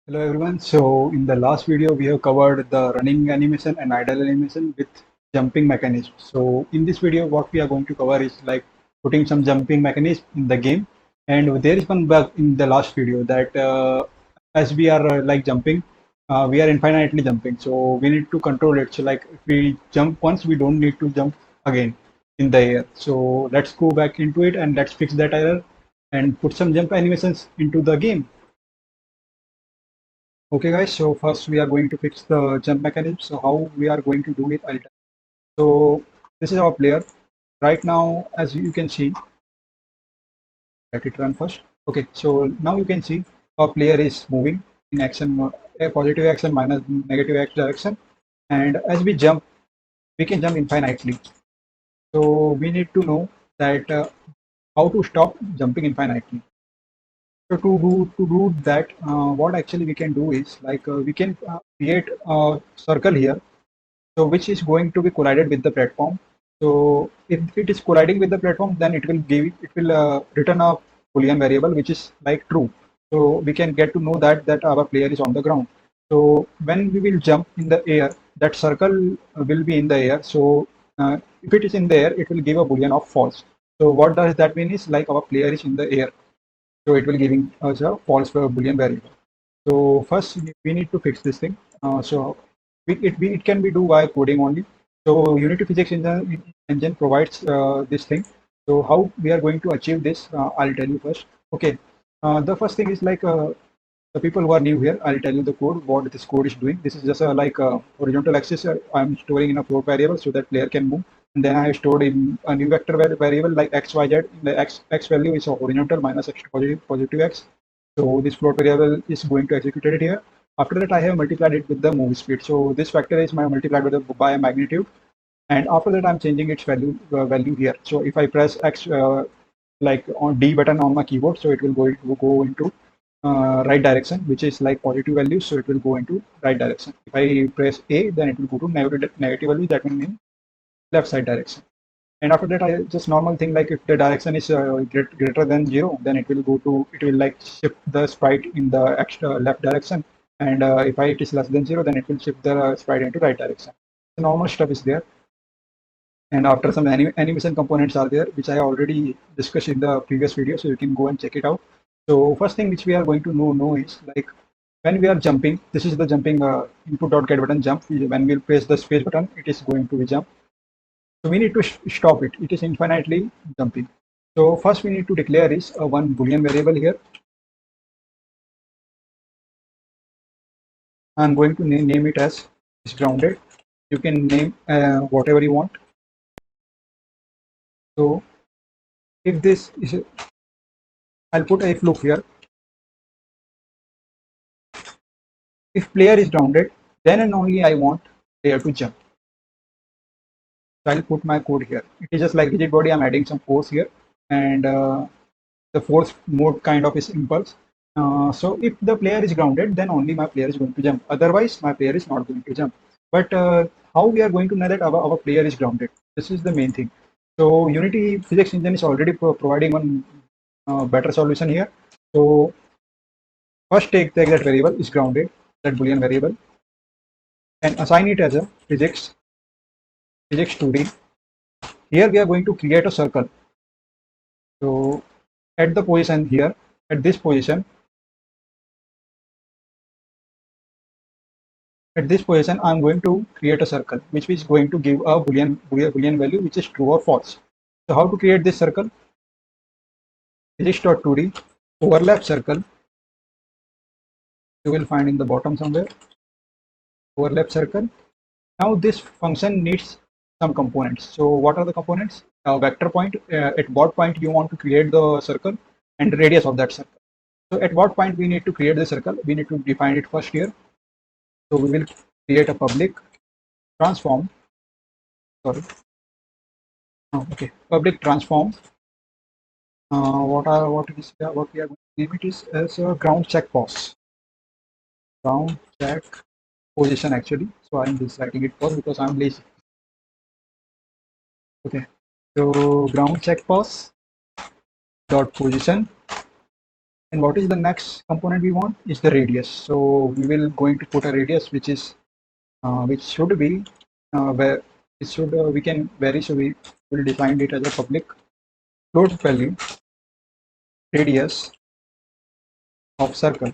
Hello everyone. So in the last video we have covered the running animation and idle animation with jumping mechanism. So in this video what we are going to cover is like putting some jumping mechanism in the game. And there is one bug in the last video that as we are like jumping, we are infinitely jumping. So we need to control it. So like if we jump once, we don't need to jump again in the air. So let's go back into it and let's fix that error and put some jump animations into the game. Okay guys, so first we are going to fix the jump mechanism. So how we are going to do it, I'll tell you. So this is our player. Right now, as you can see, let it run first. Okay, so now you can see our player is moving in action, a positive action minus negative X direction. And as we jump, we can jump infinitely. So we need to know that how to stop jumping infinitely. So to do that, what actually we can do is like we can create a circle here, so which is going to be collided with the platform. So if it is colliding with the platform, then it will return a boolean variable which is like true. So we can get to know that our player is on the ground. So when we will jump in the air, that circle will be in the air. So if it is in the air, it will give a boolean of false. So what does that mean is like our player is in the air. So it will giving us a false boolean variable. So first we need to fix this thing. It can be do by coding only. So Unity Physics engine provides this thing. So how we are going to achieve this, I'll tell you first. Okay, the first thing is like the people who are new here, I'll tell you the code, what this code is doing. This is just like a horizontal axis. I'm storing in a float variable so that player can move. And then I have stored in a new vector variable like xyz. The x value is a horizontal minus x positive x. So this float variable is going to execute it here. After that, I have multiplied it with the move speed. So this vector is my multiplied with the by a magnitude, and after that, I'm changing its value here. So if I press X like on D button on my keyboard, so it will go into right direction, which is like positive value. So it will go into right direction. If I press A, then it will go to negative value. That will mean left side direction. And after that, I just normal thing like if the direction is greater than 0, then it will like shift the sprite in the extra left direction. And if it is less than 0, then it will shift the sprite into right direction. The normal stuff is there. And after some animation components are there, which I already discussed in the previous video, so you can go and check it out. So first thing which we are going to know is like when we are jumping, this is the jumping input.get button jump. When we'll press the space button, it is going to be jump. So we need to stop it. It is infinitely jumping. So first we need to declare is a one boolean variable here. I'm going to name it as is grounded. You can name whatever you want. So if this is, I'll put a if loop here. If player is grounded, then and only I want player to jump. So I'll put my code here. It is just like rigid body. I'm adding some force here, and the force mode kind of is impulse. So if the player is grounded, then only my player is going to jump. Otherwise, my player is not going to jump. But how we are going to know that our player is grounded? This is the main thing. So Unity Physics Engine is already providing one better solution here. So first take that variable is grounded, that boolean variable, and assign it as a physics 2D. Here we are going to create a circle. So at the position here, at this position, I'm going to create a circle, which is going to give a boolean value, which is true or false. So how to create this circle? Physics.2D overlap circle. You will find in the bottom somewhere. Overlap circle. Now this function needs some components. So what are the components? Vector point. At what point you want to create the circle, and the radius of that circle. So at what point we need to create the circle? We need to define it first here. So we will create a public transform. Sorry. Oh, okay. Public transform. What we are going to name it is as a ground check pos. Ground check position actually. So I'm just writing it pos because I'm lazy. Okay. So ground check pos dot position. And what is the next component we want is the radius. So we will going to put a radius which should be where it should we can vary. So we will define it as a public float value radius of circle.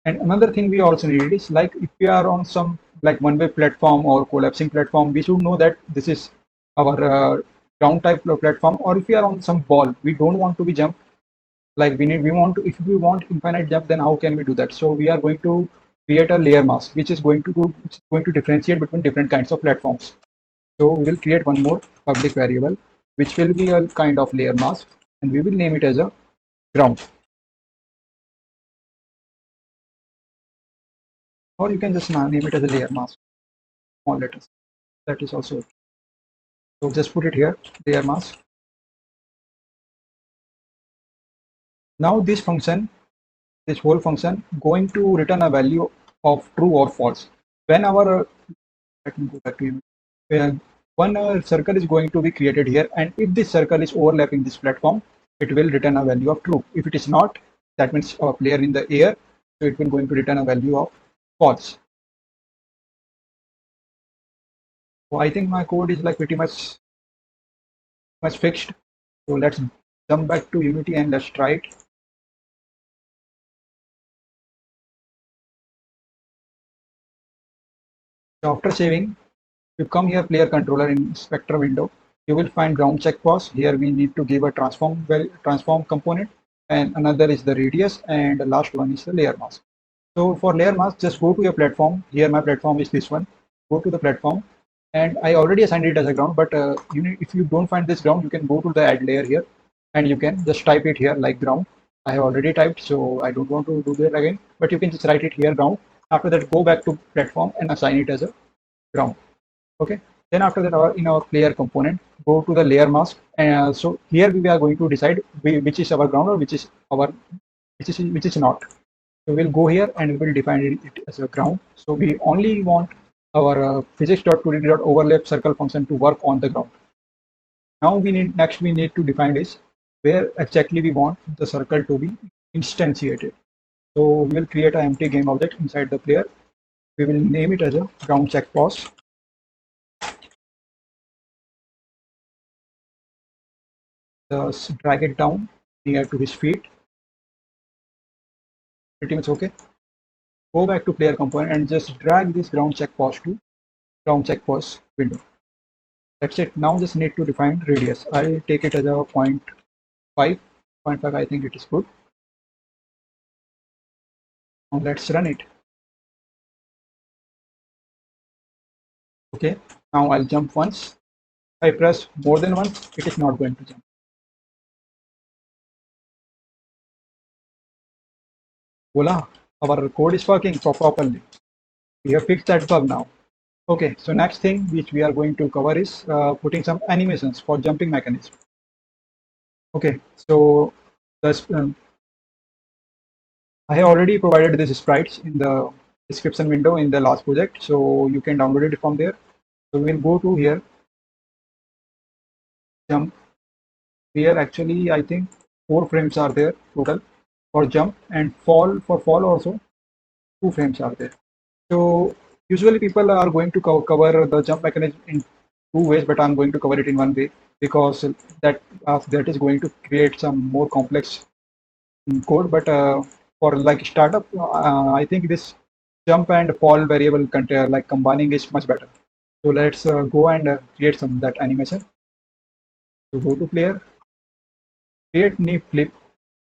And another thing we also need is like if we are on some like one-way platform or collapsing platform, we should know that this is our ground type platform. Or if we are on some ball, we don't want to be jump. Like we want to if we want infinite jump, then how can we do that? So we are going to create a layer mask, which is going to differentiate between different kinds of platforms. So we will create one more public variable, which will be a kind of layer mask, and we will name it as a ground. Or you can just name it as a layer mask, small letters. That is also okay. So just put it here, layer mask. Now this whole function going to return a value of true or false. When our let me go back to you. Where one circle is going to be created here, and if this circle is overlapping this platform, it will return a value of true. If it is not, that means a player in the air, so it will going to return a value of false. So I think my code is like pretty much fixed. So let's jump back to Unity and let's try it. So after saving, you come here, player controller in inspector window. You will find ground check pause. Here we need to give a transform component, and another is the radius, and the last one is the layer mask. So for layer mask, just go to your platform. Here my platform is this one. Go to the platform, and I already assigned it as a ground. But if you don't find this ground, you can go to the add layer here, and you can just type it here like ground. I have already typed, so I don't want to do that again. But you can just write it here ground. After that, go back to platform and assign it as a ground. Okay. Then after that, in our player component, go to the layer mask. And so here we are going to decide which is our ground or which is not. So we'll go here and we will define it as a ground. So we only want our physics.2d.overlap circle function to work on the ground. Now we need to define is where exactly we want the circle to be instantiated. So we will create an empty game object inside the player. We will name it as a ground check pause. Just drag it down near to his feet. Pretty much okay. Go back to player component and just drag this ground check pause to ground check pause window. That's it. Now just need to define radius. I'll take it as a 0.5. 0.5, I think it is good. Now let's run it. Okay. Now I'll jump once. I press more than once, it is not going to jump. Voila, our code is working properly. We have fixed that bug now. Okay, so next thing which we are going to cover is putting some animations for jumping mechanism. Okay, so this, I have already provided these sprites in the description window in the last project, so you can download it from there. So we'll go to here, jump. Here actually I think 4 frames are there total for jump, and for fall also 2 frames are there. So usually people are going to cover the jump mechanism in 2 ways, but I'm going to cover it in 1 way because that is going to create some more complex code. But for like startup, I think this jump and fall variable like combining is much better. So let's go and create some that animation. So go to player, create new clip.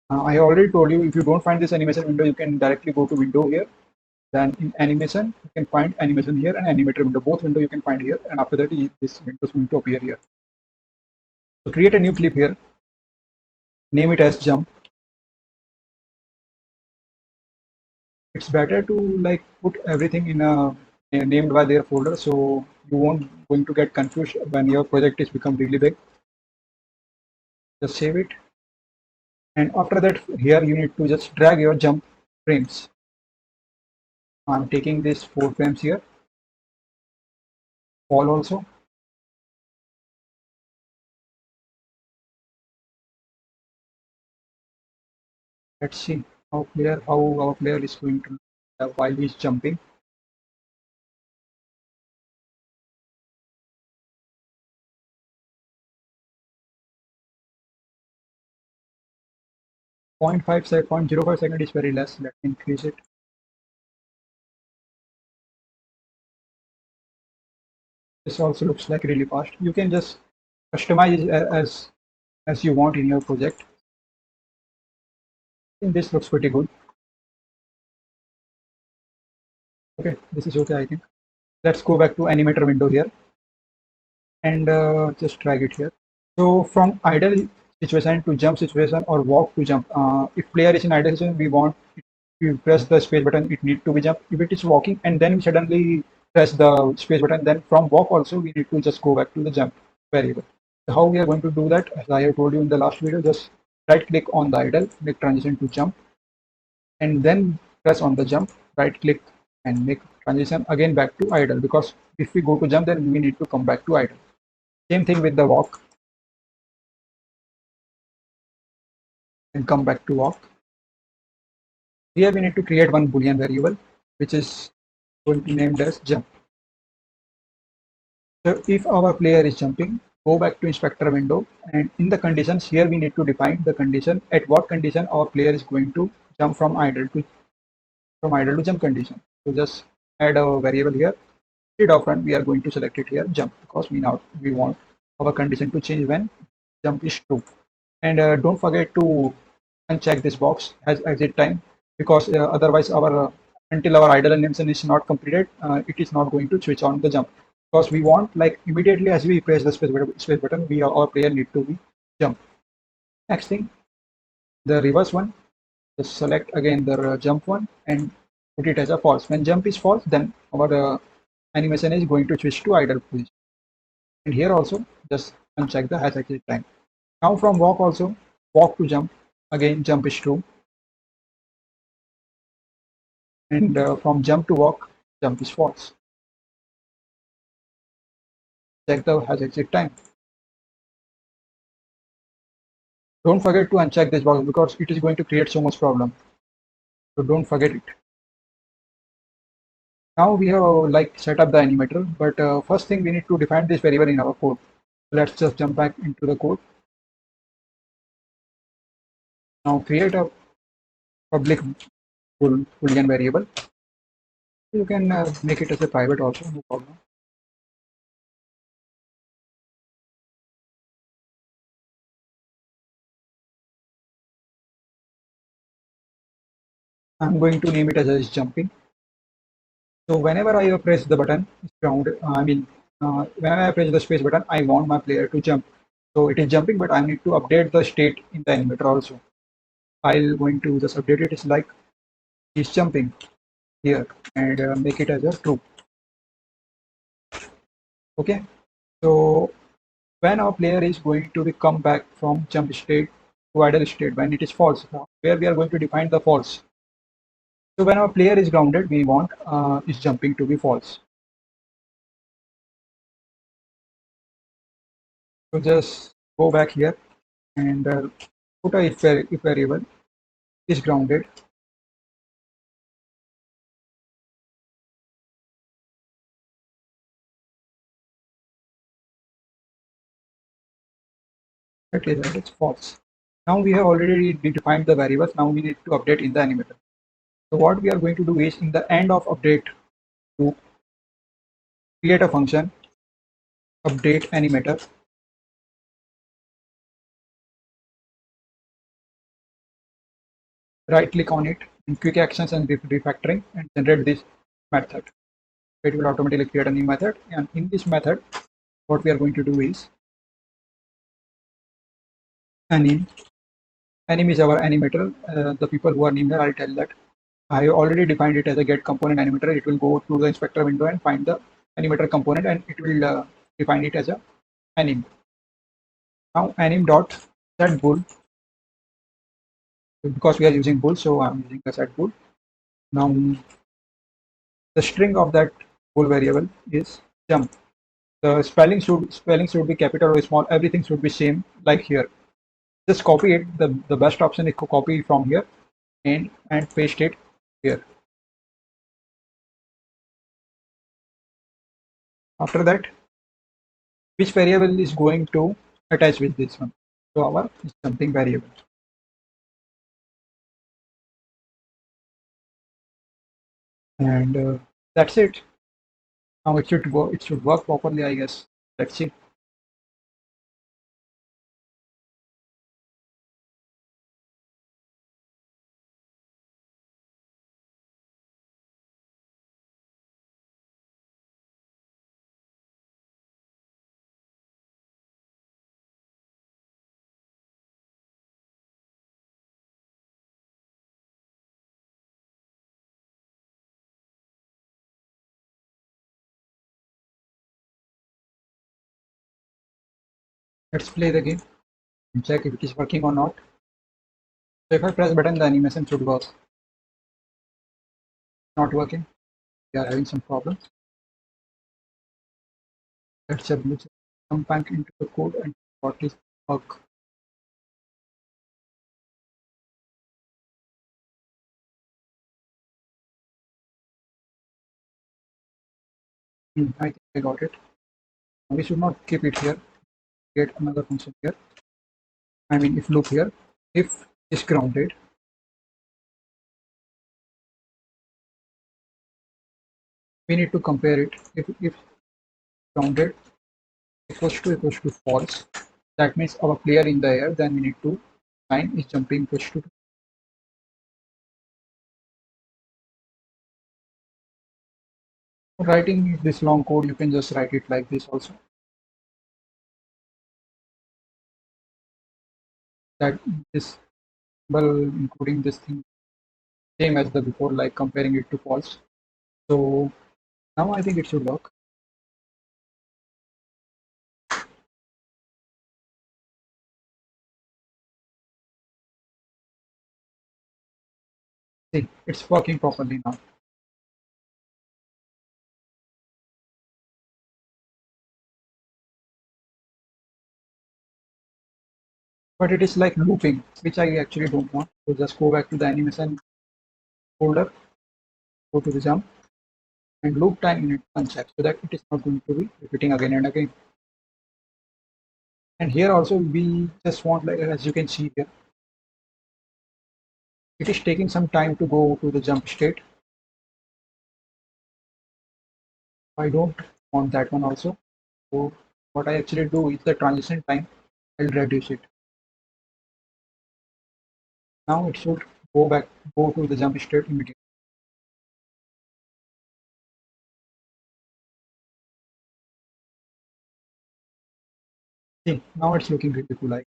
I already told you if you don't find this animation window, you can directly go to window here. Then in animation, you can find animation here and animator window. Both window you can find here, and after that, this window is going to appear here. So create a new clip here. Name it as jump. It's better to like put everything in a named by their folder, so you won't going to get confused when your project is become really big. Just save it, and after that, here you need to just drag your jump frames. I'm taking this 4 frames here. fall also. Let's see how our player is going to while he's jumping. Point 0.05 second is very less. Let me increase it. This also looks like really fast. You can just customize it as you want in your project. I think this looks pretty good. Okay, this is okay, I think. Let's go back to animator window here and just drag it here. So from idle situation to jump situation or walk to jump. If player is in idle situation, we want you press the space button, it need to be jump. If it is walking and then we suddenly press the space button, then from walk also we need to just go back to the jump variable. So how we are going to do that? As I have told you in the last video, just right click on the idle, make transition to jump, and then press on the jump, right click and make transition again back to idle, because if we go to jump then we need to come back to idle. Same thing with the walk, and come back to walk. Here we need to create one boolean variable which is going to be named as jump. So if our player is jumping, go back to inspector window, and in the conditions here we need to define the condition at what condition our player is going to jump from idle to jump condition. So just add a variable here. Instead of run, we are going to select it here jump, because we want our condition to change when jump is true. And don't forget to uncheck this box as exit time, because otherwise our until our idle animation is not completed, it is not going to switch on the jump, because we want like immediately as we press the space button, our player need to be jump. Next thing, the reverse one, just select again the jump one and put it as a false. When jump is false, then our animation is going to switch to idle position. And here also just uncheck the has exit time. Now from walk also, walk to jump, again jump is true, and from jump to walk, jump is false. Check the has exit time. Don't forget to uncheck this box because it is going to create so much problem. So don't forget it. Now we have like set up the animator, but first thing we need to define this variable in our code. Let's just jump back into the code. Now create a public boolean variable. You can make it as a private also, no problem. I'm going to name it as jumping. So whenever I press the button, it's grounded. Whenever I press the space button, I want my player to jump. So it is jumping, but I need to update the state in the animator also. I'll going to just update it. It's like he's jumping here and make it as a true. Okay. So when our player is going to come back from jump state to idle state, when it is false, where we are going to define the false. So when our player is grounded, we want is jumping to be false. So just go back here and put a if variable is grounded. That is it's false. Now we have already defined the variables. Now we need to update in the animator. So what we are going to do is in the end of update to create a function update animator. Right click on it in quick actions and refactoring and generate this method. It will automatically create a new method, and in this method what we are going to do is anim. Anim is our animator. The people who are named here, I'll tell that I already defined it as a get component animator. It will go to the inspector window and find the animator component, and it will define it as a anim. Now anim dot set bool, because we are using bool, so I'm using the set bool. Now the string of that bool variable is jump. The spelling should be capital or small. Everything should be same like here. Just copy it. The best option is to copy from here and paste it here. After that, which variable is going to attach with this one? So our jumping variable. And that's it. Now it should work. It should work properly, I guess. Let's see. Let's play the game and check if it is working or not. So if I press button, the animation should work. Not working. We are having some problems. Let's jump back into the code and what is bug. I think I got it. We should not keep it here. Get another function here. I mean, if loop here, if is grounded, we need to compare it. If grounded equals to false, that means our player in the air. Then we need to sign is jumping equals to. Writing this long code, you can just write it like this also. That this well, including this thing, same as the before, like comparing it to false. So now I think it should work. See, it's working properly now. But it is like looping, which I actually don't want. So just go back to the animation folder, go to the jump, and loop time in it uncheck so that it is not going to be repeating again and again. And here also we just want, like as you can see here, it is taking some time to go to the jump state. I don't want that one also. So what I actually do is the transition time, I'll reduce it. Now it should go to the jump state immediately. See, now it's looking really cool. Like,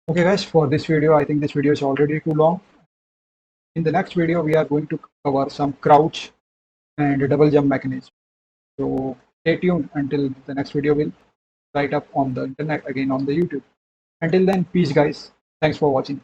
okay guys, for this video, I think this video is already too long. In the next video, we are going to cover some crouch and double jump mechanism. So stay tuned until the next video will write up on the internet again on the YouTube. Until then, peace guys. Thanks for watching.